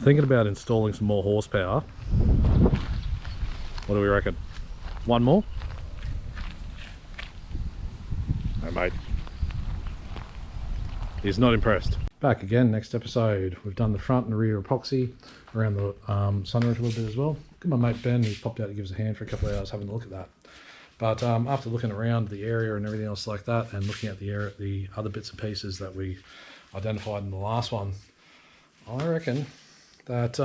Thinking about installing some more horsepower. What do we reckon? One more? No, mate. He's not impressed. Back again, next episode. We've done the front and rear epoxy around the sunroof a little bit as well. Look at my mate Ben, he popped out to give us a hand for a couple of hours having a look at that. But after looking around the area and everything else like that, and looking at the other bits and pieces that we identified in the last one, I reckon that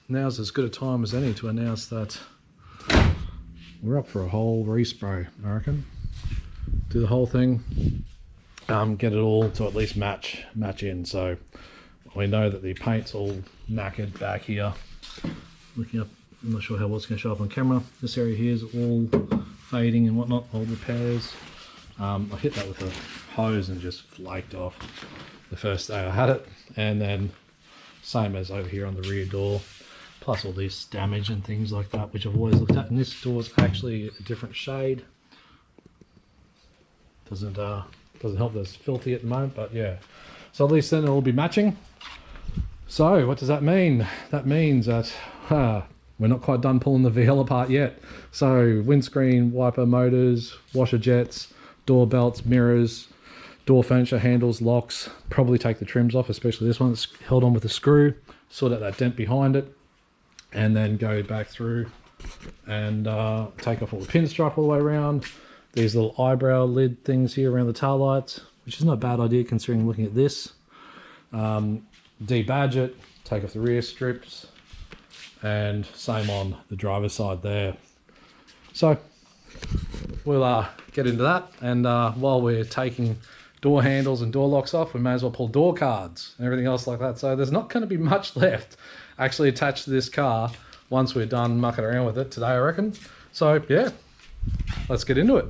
now's as good a time as any to announce that we're up for a whole respray, I reckon. Do the whole thing, get it all to at least match in. So we know that the paint's all knackered back here. Looking up, I'm not sure how well it's going to show up on camera. This area here is all fading and whatnot, old repairs. I hit that with a hose and just flaked off the first day I had it. And then same as over here on the rear door, plus all this damage and things like that, which I've always looked at. And this door's actually a different shade. Doesn't help that it's filthy at the moment, but yeah. So at least then it'll be matching. So what does that mean? That means that we're not quite done pulling the VL apart yet. So windscreen, wiper, motors, washer jets, door belts, mirrors, door furniture, handles, locks. Probably take the trims off, especially this one that's held on with a screw. Sort out that dent behind it, and then go back through and take off all the pinstripe all the way around. These little eyebrow lid things here around the tail lights, which is not a bad idea considering looking at this. Debadge it, take off the rear strips, and same on the driver's side there. So we'll get into that, and while we're taking door handles and door locks off, we may as well pull door cards and everything else like that. So there's not going to be much left actually attached to this car once we're done mucking around with it today, I reckon. So yeah, let's get into it.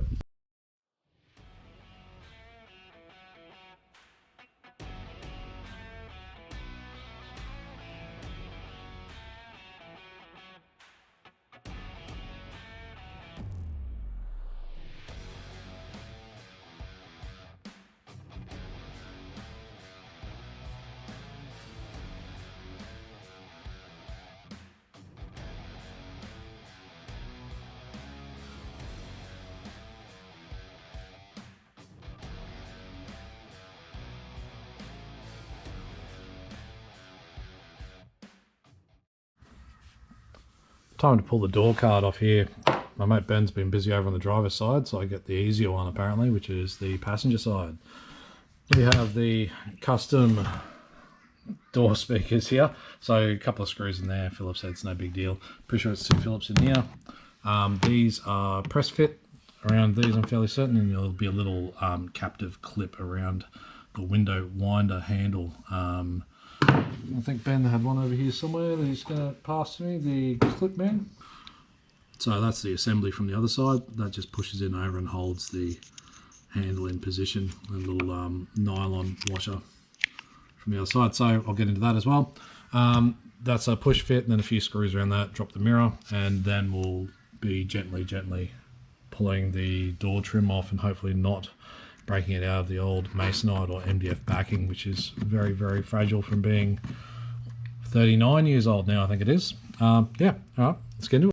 Time to pull the door card off here. My mate Ben's been busy over on the driver's side, so I get the easier one apparently, which is the passenger side. We have the custom door speakers here. So a couple of screws in there, Phillips heads, no big deal. Pretty sure it's 2 Phillips in here. These are press fit around these, I'm fairly certain, and there'll be a little captive clip around the window winder handle. I think Ben had one over here somewhere that he's going to pass to me, the clip man. So that's the assembly from the other side. That just pushes in over and holds the handle in position. A little nylon washer from the other side. So I'll get into that as well. That's a push fit, and then a few screws around that, drop the mirror, and then we'll be gently pulling the door trim off and hopefully not breaking it out of the old masonite or MDF backing, which is very, very fragile from being 39 years old now, I think it is. Yeah, all right, let's get into it.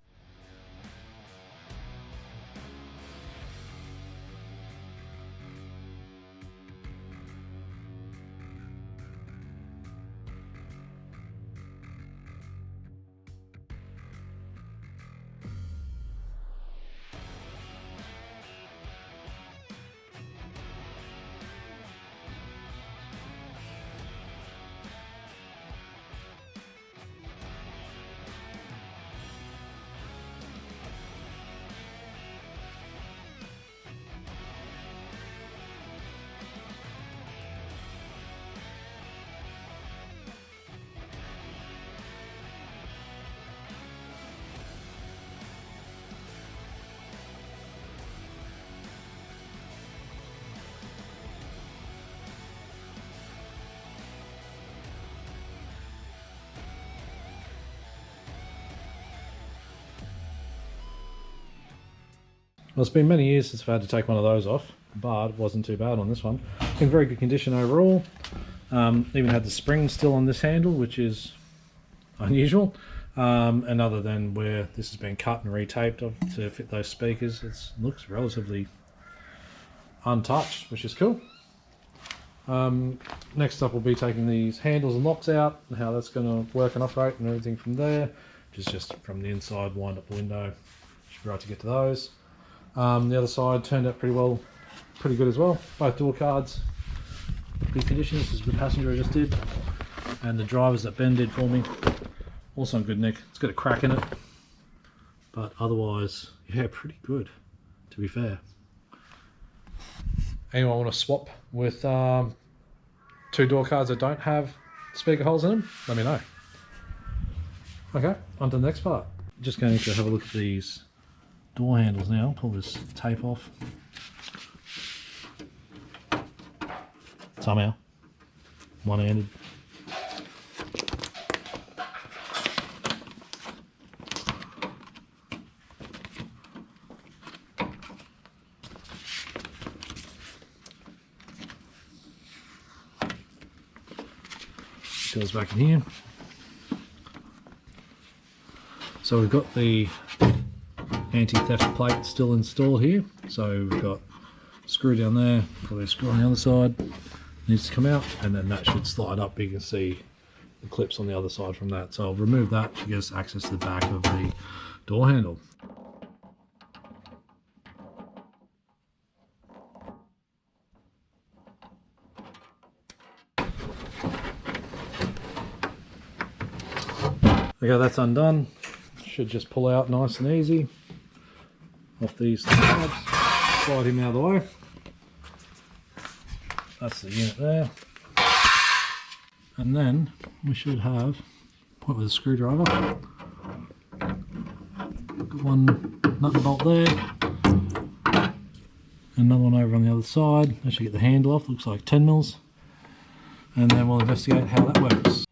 Well, it's been many years since I've had to take one of those off, but it wasn't too bad on this one. In very good condition overall. Even had the spring still on this handle, which is unusual. And other than where this has been cut and retaped to fit those speakers, it looks relatively untouched, which is cool. Next up we'll be taking these handles and locks out and how that's going to work and operate and everything from there, which is just from the inside, wind up the window. Should be right to get to those. The other side turned out pretty good as well. Both door cards, good condition. This is the passenger I just did, and the drivers that Ben did for me, also in good nick. It's got a crack in it, but otherwise, yeah, pretty good, to be fair. Anyone want to swap with two door cards that don't have speaker holes in them? Let me know. Okay, on to the next part. Just going to have a look at these door handles now. Pull this tape off. Somehow, one-handed. Goes back in here. So we've got the anti-theft plate still installed here. So we've got a screw down there, probably a screw on the other side. Needs to come out, and then that should slide up. You can see the clips on the other side from that. So I'll remove that to get us access to the back of the door handle. Okay, that's undone. Should just pull out nice and easy off these tabs. Slide him out of the way. That's the unit there. And then we should have point with a screwdriver. Got one nut and bolt there. Another one over on the other side. I should get the handle off. Looks like 10 mils. And then we'll investigate how that works.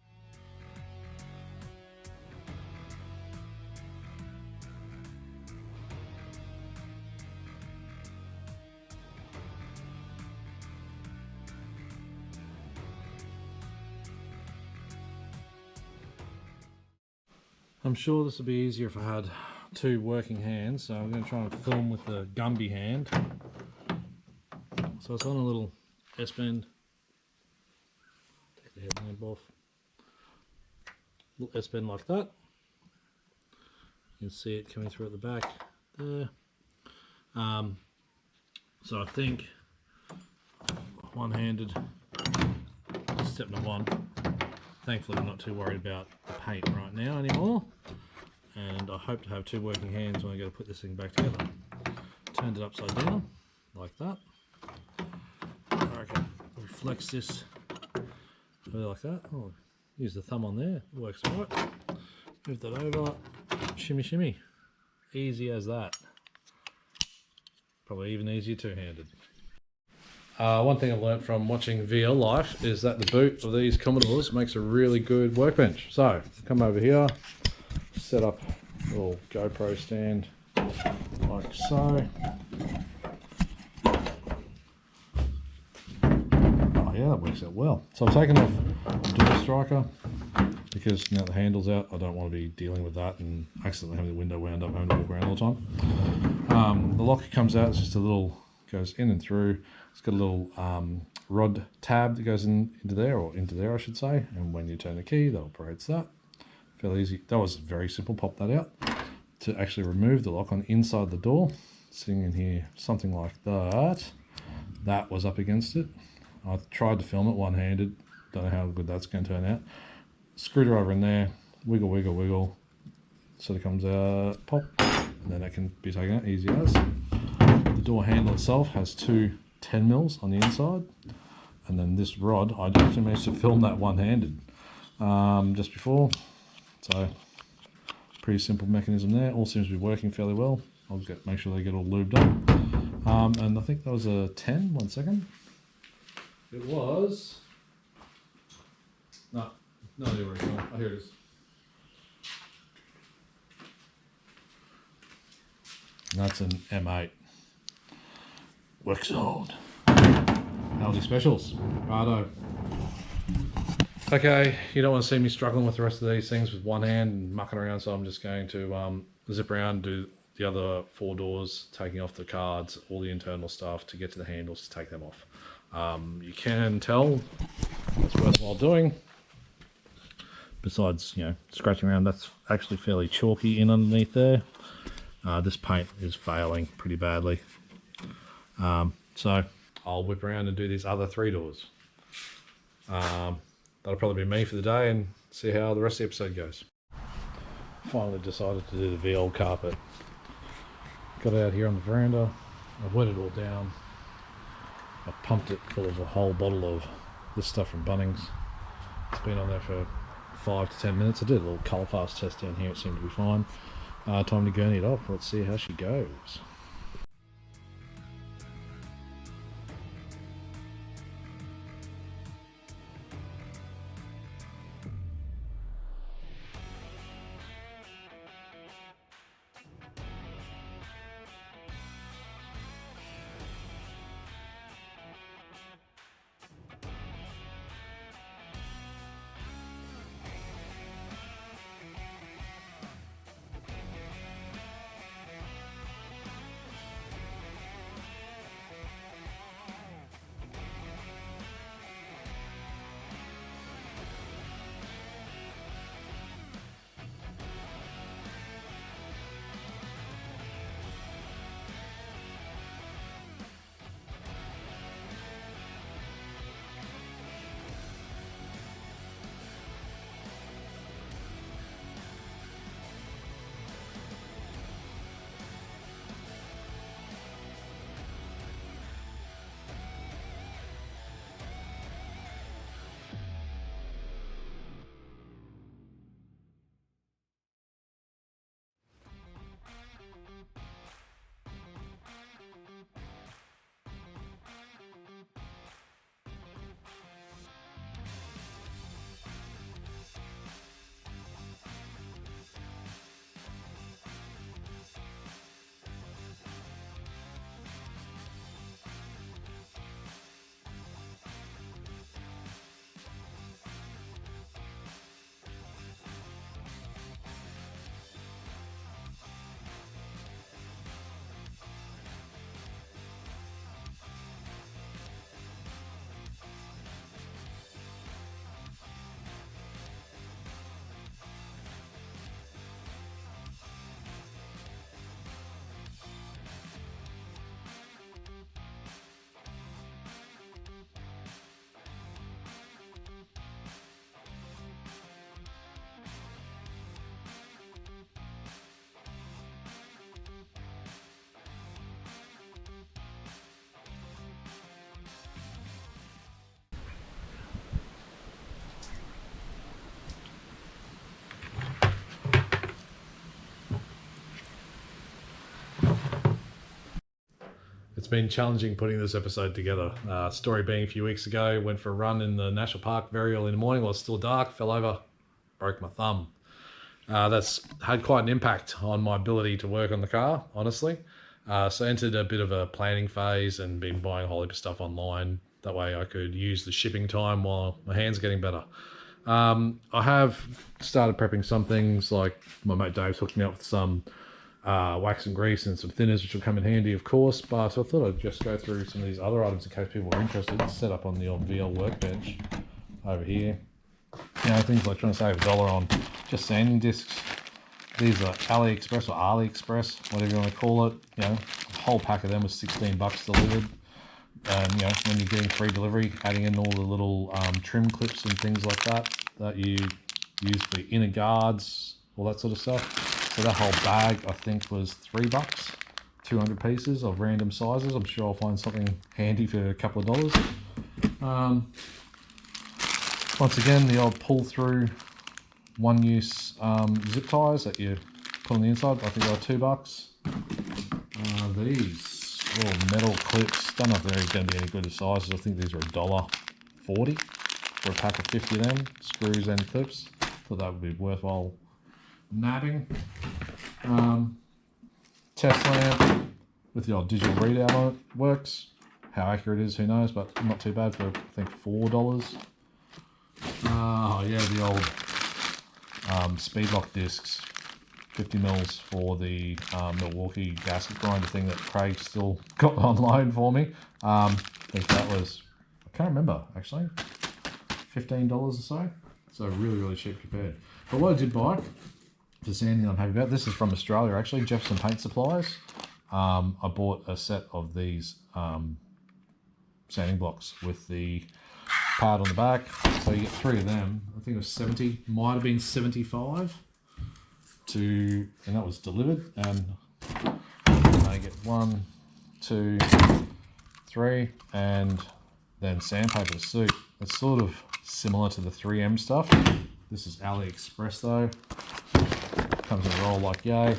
I'm sure this would be easier if I had two working hands, so I'm going to try and film with the Gumby hand. So it's on a little S-bend. Take the headlamp off. Little S-bend like that. You can see it coming through at the back there. So I think one-handed, step number one. Thankfully, I'm not too worried about the paint right now anymore, and I hope to have two working hands when I go to put this thing back together. Turned it upside down, like that. I reckon we flex this like that. Oh, use the thumb on there, it works right. Move that over, shimmy shimmy. Easy as that. Probably even easier two-handed. One thing I've learned from watching VL Life is that the boot of these Commodores makes a really good workbench. So, come over here, set up a little GoPro stand like so. Oh yeah, that works out well. So I've taken off the door striker because now the handle's out. I don't want to be dealing with that and accidentally having the window wound up, having to walk around all the time. The locker comes out, it's just a little, goes in and through. It's got a little rod tab that goes into there, or into there I should say, and when you turn the key that operates that. Fairly easy. That was very simple. Pop that out. To actually remove the lock on the inside the door, sitting in here something like that, that was up against it. I tried to film it one-handed, don't know how good that's going to turn out. Screwdriver in there, wiggle wiggle wiggle, so it comes out, pop, and then that can be taken out easy as. The door handle itself has two 10 mils on the inside, and then this rod, I actually managed to film that one-handed just before, so pretty simple mechanism there. All seems to be working fairly well. I'll just make sure they get all lubed up, and I think that was a 10. 1 second. It was no idea where it's going. Oh, here it is. And that's an M8. Work zone. Aldi specials. Righto. Okay, you don't want to see me struggling with the rest of these things with one hand and mucking around, so I'm just going to zip around, do the other 4 doors, taking off the cards, all the internal stuff to get to the handles to take them off. You can tell it's worthwhile doing. Besides, you know, scratching around, that's actually fairly chalky in underneath there. This paint is failing pretty badly. So I'll whip around and do these other 3 doors. That'll probably be me for the day and see how the rest of the episode goes. Finally decided to do the VL carpet. Got it out here on the veranda. I've wet it all down. I've pumped it full of a whole bottle of this stuff from Bunnings. It's been on there for 5 to 10 minutes. I did a little colour fast test down here. It seemed to be fine. Time to gurney it up. Let's see how she goes. It's been challenging putting this episode together. Story being a few weeks ago, went for a run in the national park very early in the morning while it's still dark, fell over, broke my thumb. That's had quite an impact on my ability to work on the car, honestly. So entered a bit of a planning phase and been buying a whole heap of stuff online. That way I could use the shipping time while my hand's getting better. I have started prepping some things, like my mate Dave's hooked me up with some wax and grease and some thinners, which will come in handy, of course. But so I thought I'd just go through some of these other items in case people are interested. It's set up on the old VL workbench over here. You know, things like trying to save $1 on just sanding discs. These are AliExpress or AliExpress, whatever you want to call it. You know, a whole pack of them was $16 delivered. And you know, when you're getting free delivery, adding in all the little trim clips and things like that that you use for inner guards, all that sort of stuff. So that whole bag, I think, was $3, 200 pieces of random sizes. I'm sure I'll find something handy for a couple of dollars. Once again, the old pull-through one-use zip ties that you put on the inside. I think they were $2. These little metal clips, don't know if they're going to be any good as sizes. I think these are $1.40 for a pack of 50 of them, screws and clips. Thought that would be worthwhile nabbing. Test lamp with the old digital readout on it. Works. How accurate it is, who knows, but not too bad for, I think, $4. Oh yeah, the old speed lock discs, 50 mils for the Milwaukee gasket grinder thing that Craig still got on loan for me. I think that was, I can't remember actually, $15 or so. So really cheap compared. But what I did buy for sanding, I'm happy about. This is from Australia actually, Jefferson Paint Supplies. I bought a set of these sanding blocks with the pad on the back, so you get 3 of them. I think it was 70, might have been 75 and that was delivered. And I get 1, 2, 3, and then sandpaper to suit. It's sort of similar to the 3M stuff. This is AliExpress though. Comes in a roll like yay.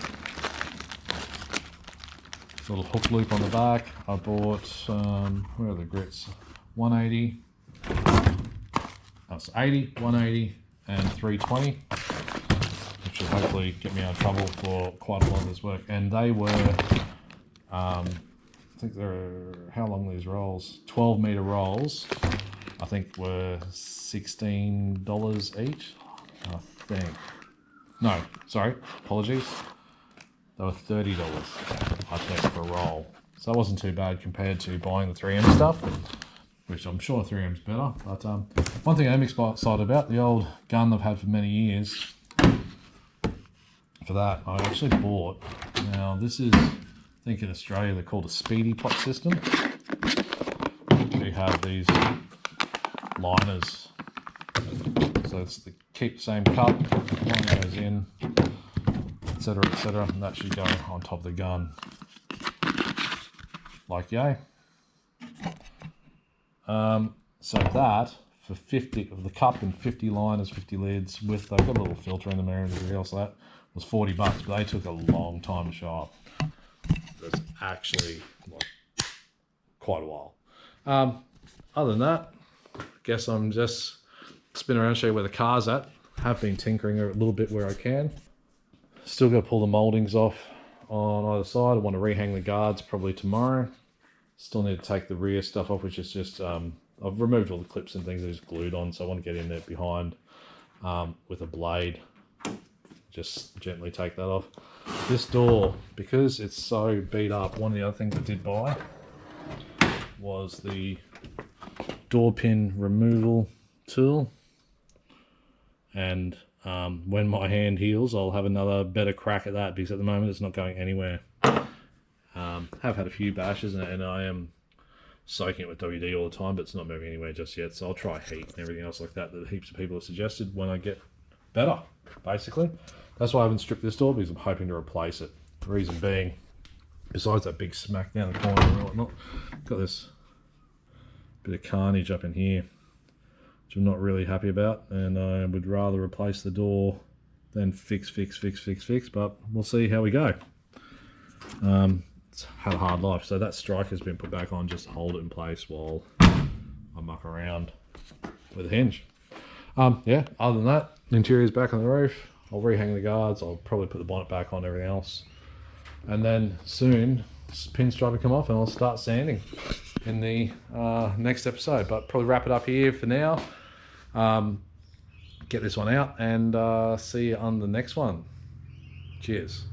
Little hook loop on the back. I bought, where are the grits? 180. That's 80, 180, and 320, which should hopefully get me out of trouble for quite a lot of this work. And they were, I think they're, how long are these rolls? 12 meter rolls, I think were $16 each, I think. No, sorry, apologies. They were $30, I think, for a roll. So that wasn't too bad compared to buying the 3M stuff, which I'm sure 3M's better. But one thing I'm excited about, the old gun I've had for many years, for that I actually bought. Now this is, I think in Australia they're called a speedy pot system. We have these liners. So it's the keep the same cup, line goes in, etc., and that should go on top of the gun like yay. So that for 50 of the cup and 50 liners, 50 lids with, they've got a little filter in the mirror and everything else, that was $40, but they took a long time to show up. That's actually like quite a while. Other than that, I guess I'm just spinning around, show you where the car's at. Have been tinkering a little bit where I can. Still got to pull the mouldings off on either side. I want to rehang the guards probably tomorrow. Still need to take the rear stuff off, which is just, I've removed all the clips and things that is glued on, so I want to get in there behind with a blade. Just gently take that off. This door, because it's so beat up, one of the other things I did buy was the door pin removal tool. And when my hand heals, I'll have another better crack at that, because at the moment it's not going anywhere. Have had a few bashes and I am soaking it with WD all the time, but it's not moving anywhere just yet. So I'll try heat and everything else like that heaps of people have suggested when I get better, basically. That's why I haven't stripped this door, because I'm hoping to replace it. The reason being, besides that big smack down the corner and whatnot, got this bit of carnage up in here, which I'm not really happy about, and I would rather replace the door than fix, but we'll see how we go. It's had a hard life, so that striker's been put back on just to hold it in place while I muck around with a hinge. Yeah, other than that, the interior's back on the roof. I'll rehang the guards, I'll probably put the bonnet back on, everything else. And then soon, pinstripe will come off and I'll start sanding in the next episode. But probably wrap it up here for now. Get this one out and see you on the next one. Cheers.